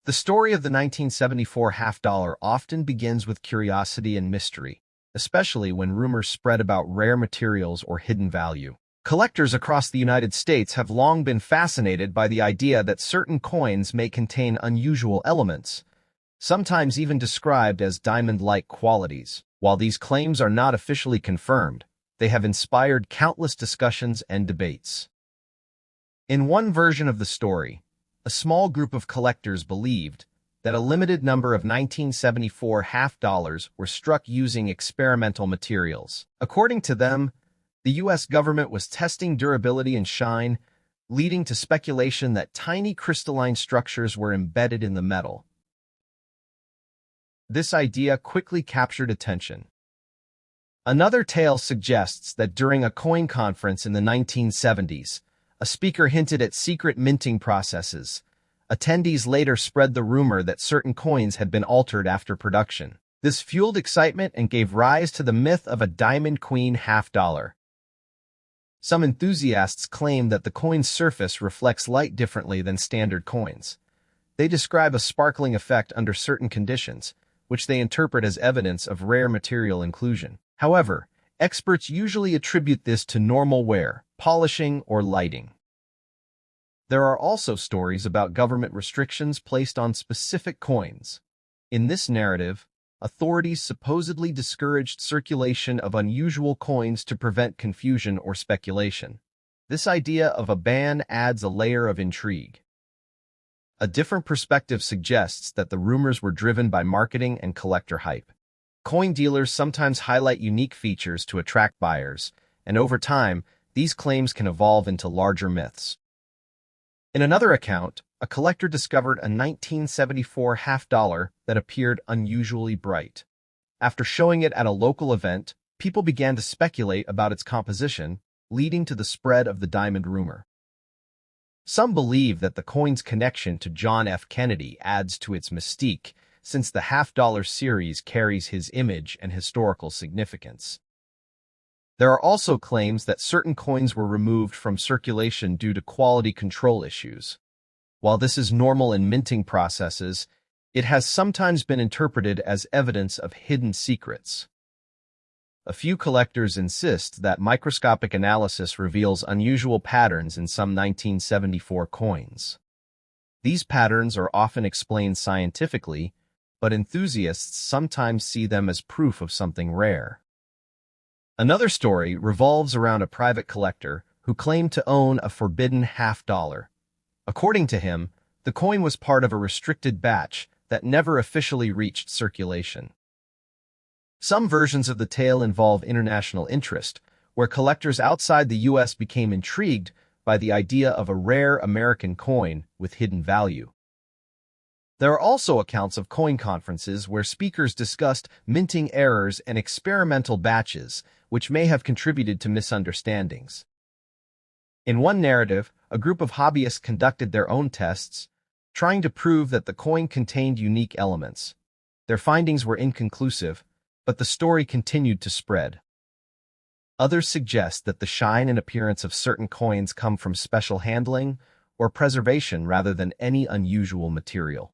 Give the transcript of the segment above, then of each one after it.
The story of the 1974 half-dollar often begins with curiosity and mystery, especially when rumors spread about rare materials or hidden value. Collectors across the United States have long been fascinated by the idea that certain coins may contain unusual elements, sometimes even described as diamond-like qualities. While these claims are not officially confirmed, they have inspired countless discussions and debates. In one version of the story, a small group of collectors believed that a limited number of 1974 half-dollars were struck using experimental materials. According to them, the U.S. government was testing durability and shine, leading to speculation that tiny crystalline structures were embedded in the metal. This idea quickly captured attention. Another tale suggests that during a coin conference in the 1970s, a speaker hinted at secret minting processes. Attendees later spread the rumor that certain coins had been altered after production. This fueled excitement and gave rise to the myth of a Diamond Queen half-dollar. Some enthusiasts claim that the coin's surface reflects light differently than standard coins. They describe a sparkling effect under certain conditions, which they interpret as evidence of rare material inclusion. However, experts usually attribute this to normal wear, polishing, or lighting. There are also stories about government restrictions placed on specific coins. In this narrative, authorities supposedly discouraged circulation of unusual coins to prevent confusion or speculation. This idea of a ban adds a layer of intrigue. A different perspective suggests that the rumors were driven by marketing and collector hype. Coin dealers sometimes highlight unique features to attract buyers, and over time, these claims can evolve into larger myths. In another account, a collector discovered a 1974 half-dollar that appeared unusually bright. After showing it at a local event, people began to speculate about its composition, leading to the spread of the diamond rumor. Some believe that the coin's connection to John F. Kennedy adds to its mystique, since the half-dollar series carries his image and historical significance. There are also claims that certain coins were removed from circulation due to quality control issues. While this is normal in minting processes, it has sometimes been interpreted as evidence of hidden secrets. A few collectors insist that microscopic analysis reveals unusual patterns in some 1974 coins. These patterns are often explained scientifically, but enthusiasts sometimes see them as proof of something rare. Another story revolves around a private collector who claimed to own a forbidden half-dollar. According to him, the coin was part of a restricted batch that never officially reached circulation. Some versions of the tale involve international interest, where collectors outside the U.S. became intrigued by the idea of a rare American coin with hidden value. There are also accounts of coin conferences where speakers discussed minting errors and experimental batches, which may have contributed to misunderstandings. In one narrative, a group of hobbyists conducted their own tests, trying to prove that the coin contained unique elements. Their findings were inconclusive, but the story continued to spread. Others suggest that the shine and appearance of certain coins come from special handling or preservation rather than any unusual material.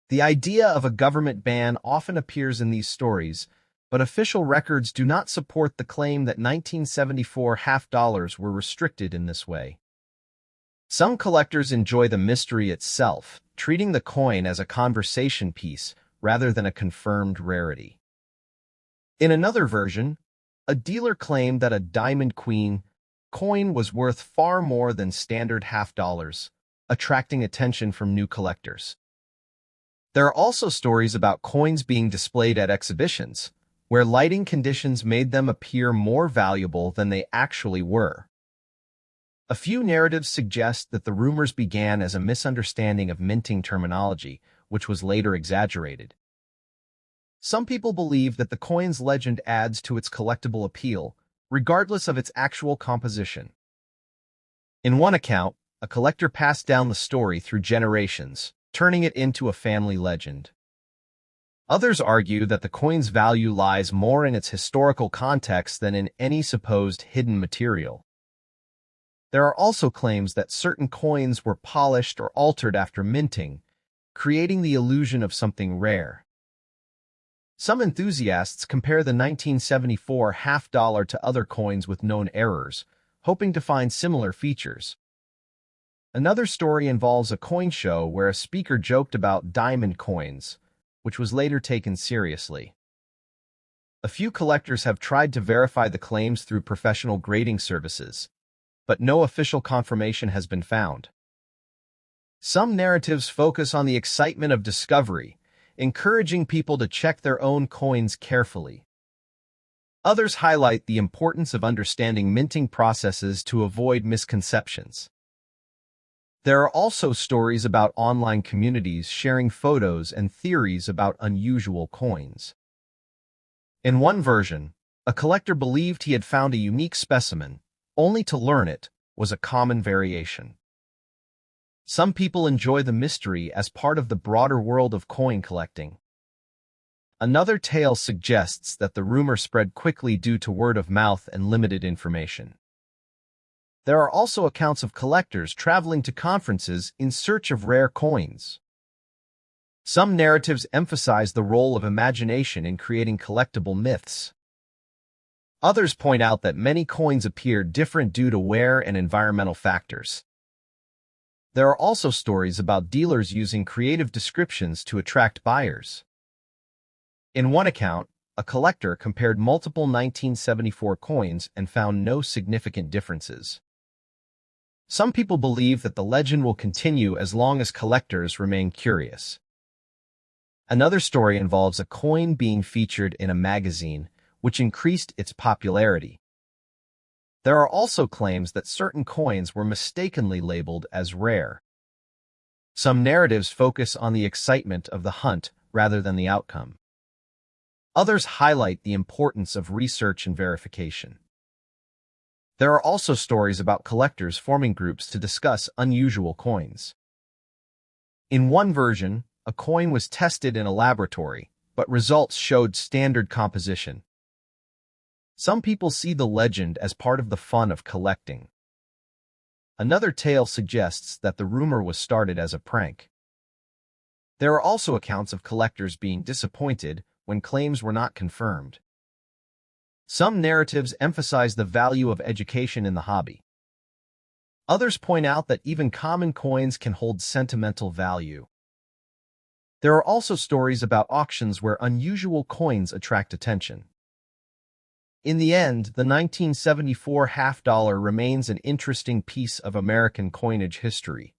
The idea of a government ban often appears in these stories, but official records do not support the claim that 1974 half-dollars were restricted in this way. Some collectors enjoy the mystery itself, treating the coin as a conversation piece rather than a confirmed rarity. In another version, a dealer claimed that a Diamond Queen coin was worth far more than standard half-dollars, attracting attention from new collectors. There are also stories about coins being displayed at exhibitions, where lighting conditions made them appear more valuable than they actually were. A few narratives suggest that the rumors began as a misunderstanding of minting terminology, which was later exaggerated. Some people believe that the coin's legend adds to its collectible appeal, regardless of its actual composition. In one account, a collector passed down the story through generations, turning it into a family legend. Others argue that the coin's value lies more in its historical context than in any supposed hidden material. There are also claims that certain coins were polished or altered after minting, creating the illusion of something rare. Some enthusiasts compare the 1974 half-dollar to other coins with known errors, hoping to find similar features. Another story involves a coin show where a speaker joked about diamond coins, which was later taken seriously. A few collectors have tried to verify the claims through professional grading services, but no official confirmation has been found. Some narratives focus on the excitement of discovery, encouraging people to check their own coins carefully. Others highlight the importance of understanding minting processes to avoid misconceptions. There are also stories about online communities sharing photos and theories about unusual coins. In one version, a collector believed he had found a unique specimen, only to learn it was a common variation. Some people enjoy the mystery as part of the broader world of coin collecting. Another tale suggests that the rumor spread quickly due to word of mouth and limited information. There are also accounts of collectors traveling to conferences in search of rare coins. Some narratives emphasize the role of imagination in creating collectible myths. Others point out that many coins appear different due to wear and environmental factors. There are also stories about dealers using creative descriptions to attract buyers. In one account, a collector compared multiple 1974 coins and found no significant differences. Some people believe that the legend will continue as long as collectors remain curious. Another story involves a coin being featured in a magazine, which increased its popularity. There are also claims that certain coins were mistakenly labeled as rare. Some narratives focus on the excitement of the hunt rather than the outcome. Others highlight the importance of research and verification. There are also stories about collectors forming groups to discuss unusual coins. In one version, a coin was tested in a laboratory, but results showed standard composition. Some people see the legend as part of the fun of collecting. Another tale suggests that the rumor was started as a prank. There are also accounts of collectors being disappointed when claims were not confirmed. Some narratives emphasize the value of education in the hobby. Others point out that even common coins can hold sentimental value. There are also stories about auctions where unusual coins attract attention. In the end, the 1974 half-dollar remains an interesting piece of American coinage history.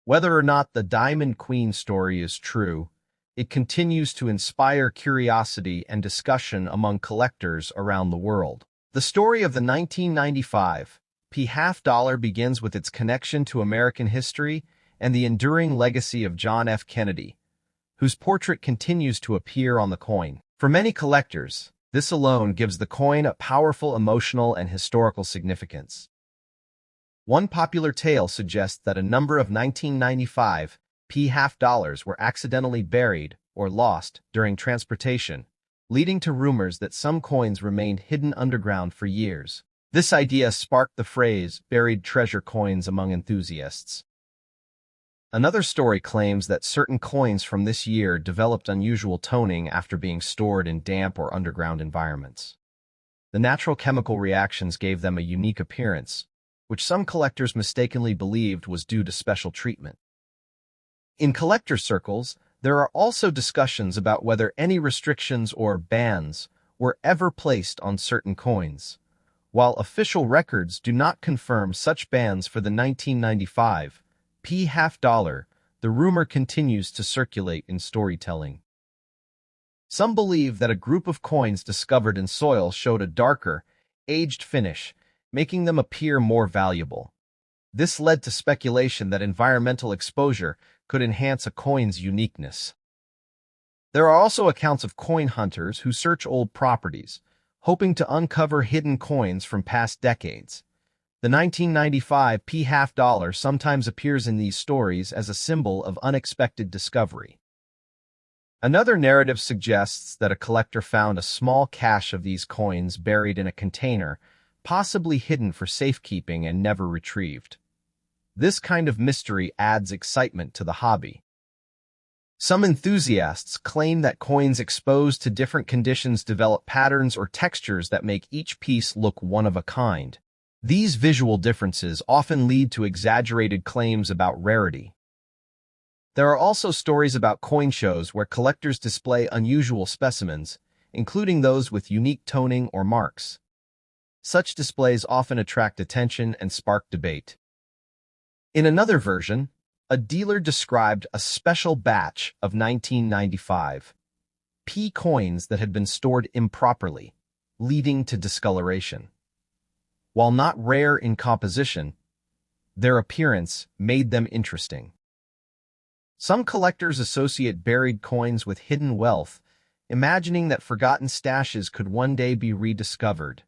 Whether or not the Diamond Queen story is true, it continues to inspire curiosity and discussion among collectors around the world. The story of the 1995 half-dollar begins with its connection to American history and the enduring legacy of John F. Kennedy, whose portrait continues to appear on the coin. For many collectors, this alone gives the coin a powerful emotional and historical significance. One popular tale suggests that a number of 1995 half-dollars were accidentally buried or lost during transportation, leading to rumors that some coins remained hidden underground for years. This idea sparked the phrase "buried treasure coins" among enthusiasts. Another story claims that certain coins from this year developed unusual toning after being stored in damp or underground environments. The natural chemical reactions gave them a unique appearance, which some collectors mistakenly believed was due to special treatment. In collector circles, there are also discussions about whether any restrictions or bans were ever placed on certain coins. While official records do not confirm such bans for the 1995 half-dollar, the rumor continues to circulate in storytelling. Some believe that a group of coins discovered in soil showed a darker, aged finish, making them appear more valuable. This led to speculation that environmental exposure could enhance a coin's uniqueness. There are also accounts of coin hunters who search old properties, hoping to uncover hidden coins from past decades. The 1995 half-dollar sometimes appears in these stories as a symbol of unexpected discovery. Another narrative suggests that a collector found a small cache of these coins buried in a container, possibly hidden for safekeeping and never retrieved. This kind of mystery adds excitement to the hobby. Some enthusiasts claim that coins exposed to different conditions develop patterns or textures that make each piece look one of a kind. These visual differences often lead to exaggerated claims about rarity. There are also stories about coin shows where collectors display unusual specimens, including those with unique toning or marks. Such displays often attract attention and spark debate. In another version, a dealer described a special batch of 1995 P coins that had been stored improperly, leading to discoloration. While not rare in composition, their appearance made them interesting. Some collectors associate buried coins with hidden wealth, imagining that forgotten stashes could one day be rediscovered.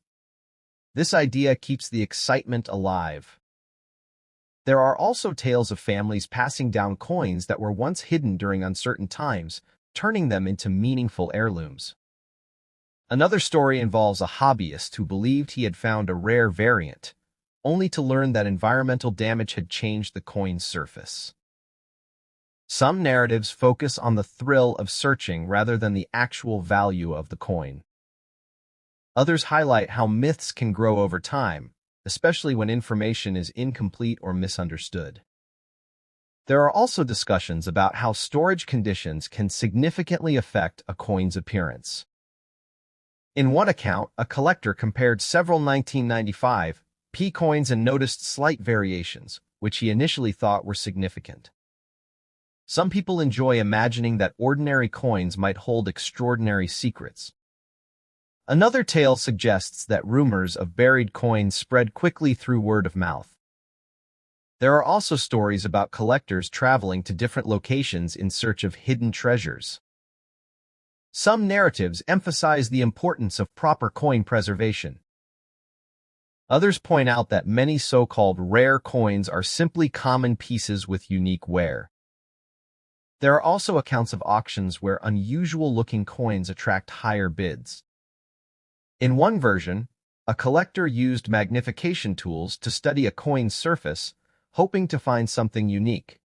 This idea keeps the excitement alive. There are also tales of families passing down coins that were once hidden during uncertain times, turning them into meaningful heirlooms. Another story involves a hobbyist who believed he had found a rare variant, only to learn that environmental damage had changed the coin's surface. Some narratives focus on the thrill of searching rather than the actual value of the coin. Others highlight how myths can grow over time, especially when information is incomplete or misunderstood. There are also discussions about how storage conditions can significantly affect a coin's appearance. In one account, a collector compared several 1995 P coins and noticed slight variations, which he initially thought were significant. Some people enjoy imagining that ordinary coins might hold extraordinary secrets. Another tale suggests that rumors of buried coins spread quickly through word of mouth. There are also stories about collectors traveling to different locations in search of hidden treasures. Some narratives emphasize the importance of proper coin preservation. Others point out that many so-called rare coins are simply common pieces with unique wear. There are also accounts of auctions where unusual-looking coins attract higher bids. In one version, a collector used magnification tools to study a coin's surface, hoping to find something unique.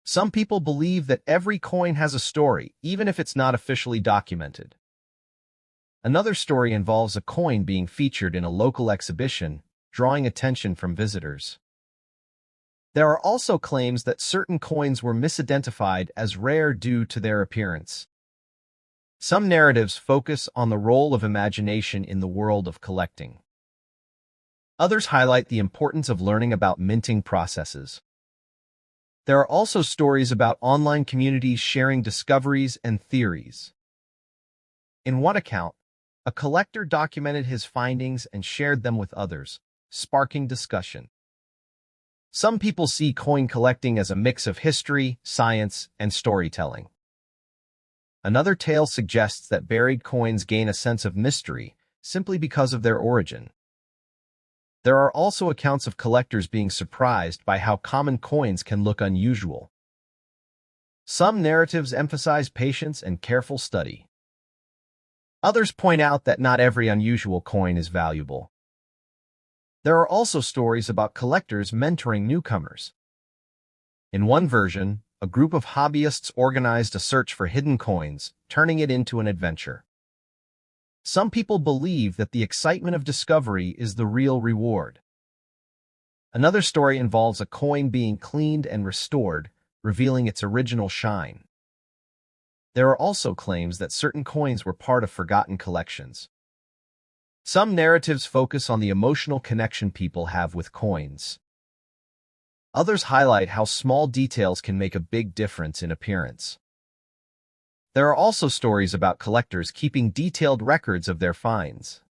Some people believe that every coin has a story, even if it's not officially documented. Another story involves a coin being featured in a local exhibition, drawing attention from visitors. There are also claims that certain coins were misidentified as rare due to their appearance. Some narratives focus on the role of imagination in the world of collecting. Others highlight the importance of learning about minting processes. There are also stories about online communities sharing discoveries and theories. In one account, a collector documented his findings and shared them with others, sparking discussion. Some people see coin collecting as a mix of history, science, and storytelling. Another tale suggests that buried coins gain a sense of mystery simply because of their origin. There are also accounts of collectors being surprised by how common coins can look unusual. Some narratives emphasize patience and careful study. Others point out that not every unusual coin is valuable. There are also stories about collectors mentoring newcomers. In one version, a group of hobbyists organized a search for hidden coins, turning it into an adventure. Some people believe that the excitement of discovery is the real reward. Another story involves a coin being cleaned and restored, revealing its original shine. There are also claims that certain coins were part of forgotten collections. Some narratives focus on the emotional connection people have with coins. Others highlight how small details can make a big difference in appearance. There are also stories about collectors keeping detailed records of their finds.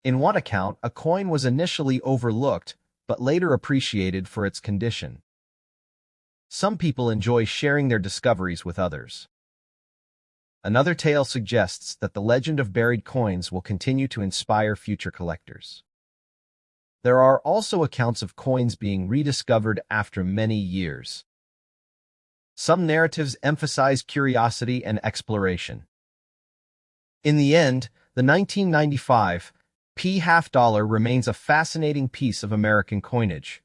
In one account, a coin was initially overlooked, but later appreciated for its condition. Some people enjoy sharing their discoveries with others. Another tale suggests that the legend of buried coins will continue to inspire future collectors. There are also accounts of coins being rediscovered after many years. Some narratives emphasize curiosity and exploration. In the end, the 1995 P half-dollar remains a fascinating piece of American coinage.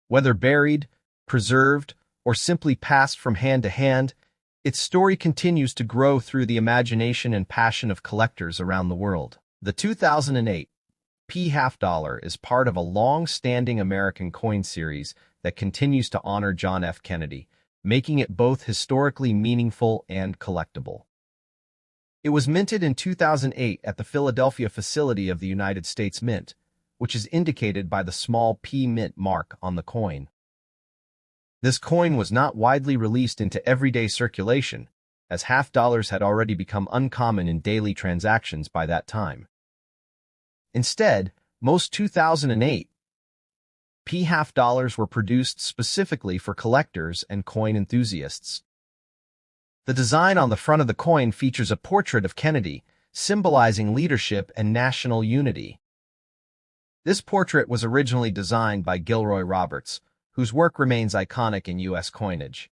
Whether buried, preserved, or simply passed from hand to hand, its story continues to grow through the imagination and passion of collectors around the world. The 2008 P half dollar is part of a long-standing American coin series that continues to honor John F. Kennedy, making it both historically meaningful and collectible. It was minted in 2008 at the Philadelphia facility of the United States Mint, which is indicated by the small P Mint mark on the coin. This coin was not widely released into everyday circulation, as half dollars had already become uncommon in daily transactions by that time. Instead, most 2008 P half dollars were produced specifically for collectors and coin enthusiasts. The design on the front of the coin features a portrait of Kennedy, symbolizing leadership and national unity. This portrait was originally designed by Gilroy Roberts, whose work remains iconic in U.S. coinage.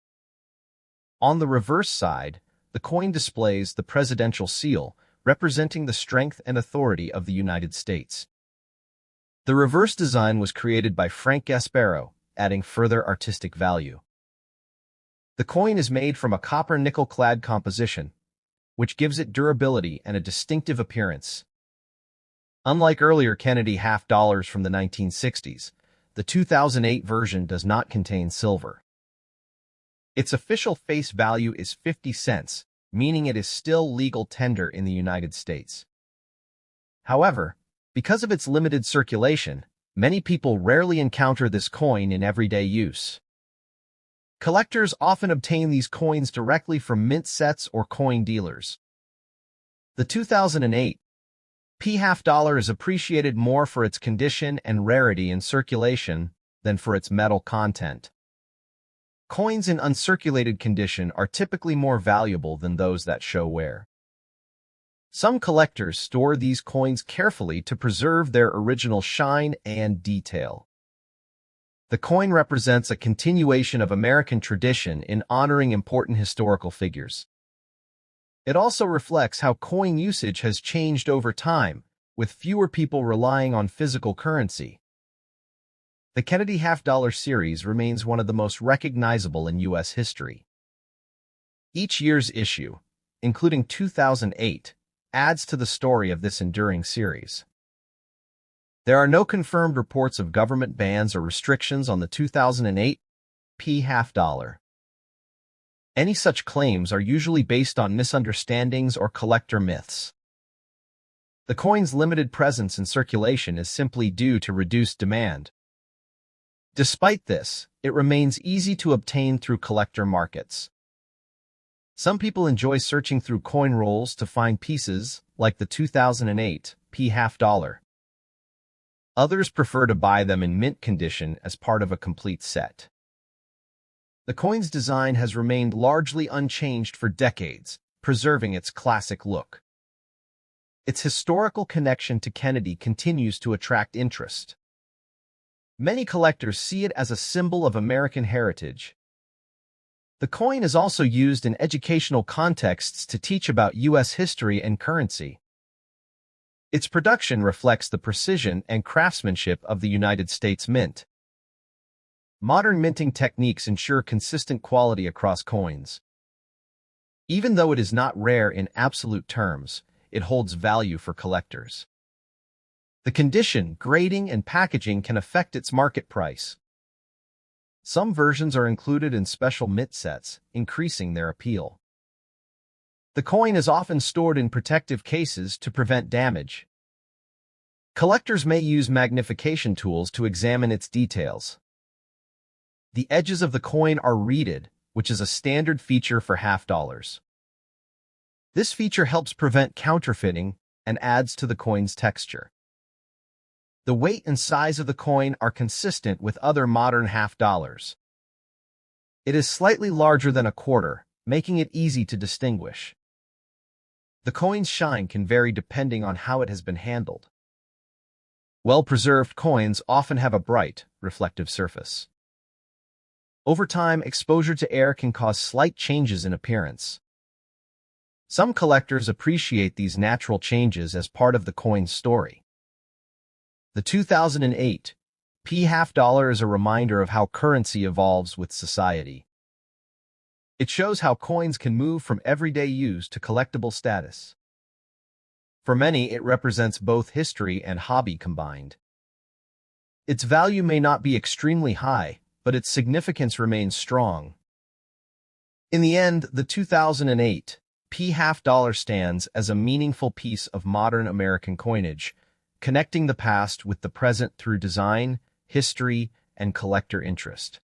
On the reverse side, the coin displays the presidential seal, representing the strength and authority of the United States. The reverse design was created by Frank Gasparo, adding further artistic value. The coin is made from a copper nickel-clad composition, which gives it durability and a distinctive appearance. Unlike earlier Kennedy half dollars from the 1960s, the 2008 version does not contain silver. Its official face value is 50 cents, meaning it is still legal tender in the United States. However, because of its limited circulation, many people rarely encounter this coin in everyday use. Collectors often obtain these coins directly from mint sets or coin dealers. The 2008 P half dollar is appreciated more for its condition and rarity in circulation than for its metal content. Coins in uncirculated condition are typically more valuable than those that show wear. Some collectors store these coins carefully to preserve their original shine and detail. The coin represents a continuation of American tradition in honoring important historical figures. It also reflects how coin usage has changed over time, with fewer people relying on physical currency. The Kennedy half dollar series remains one of the most recognizable in U.S. history. Each year's issue, including 2008, adds to the story of this enduring series. There are no confirmed reports of government bans or restrictions on the 2008 P half dollar. Any such claims are usually based on misunderstandings or collector myths. The coin's limited presence in circulation is simply due to reduced demand. Despite this, it remains easy to obtain through collector markets. Some people enjoy searching through coin rolls to find pieces like the 2008 P half dollar. Others prefer to buy them in mint condition as part of a complete set. The coin's design has remained largely unchanged for decades, preserving its classic look. Its historical connection to Kennedy continues to attract interest. Many collectors see it as a symbol of American heritage. The coin is also used in educational contexts to teach about U.S. history and currency. Its production reflects the precision and craftsmanship of the United States Mint. Modern minting techniques ensure consistent quality across coins. Even though it is not rare in absolute terms, it holds value for collectors. The condition, grading, and packaging can affect its market price. Some versions are included in special mint sets, increasing their appeal. The coin is often stored in protective cases to prevent damage. Collectors may use magnification tools to examine its details. The edges of the coin are reeded, which is a standard feature for half dollars. This feature helps prevent counterfeiting and adds to the coin's texture. The weight and size of the coin are consistent with other modern half dollars. It is slightly larger than a quarter, making it easy to distinguish. The coin's shine can vary depending on how it has been handled. Well-preserved coins often have a bright, reflective surface. Over time, exposure to air can cause slight changes in appearance. Some collectors appreciate these natural changes as part of the coin's story. The 2008 P half dollar is a reminder of how currency evolves with society. It shows how coins can move from everyday use to collectible status. For many, it represents both history and hobby combined. Its value may not be extremely high, but its significance remains strong. In the end, the 2008 P half dollar stands as a meaningful piece of modern American coinage, connecting the past with the present through design, history, and collector interest.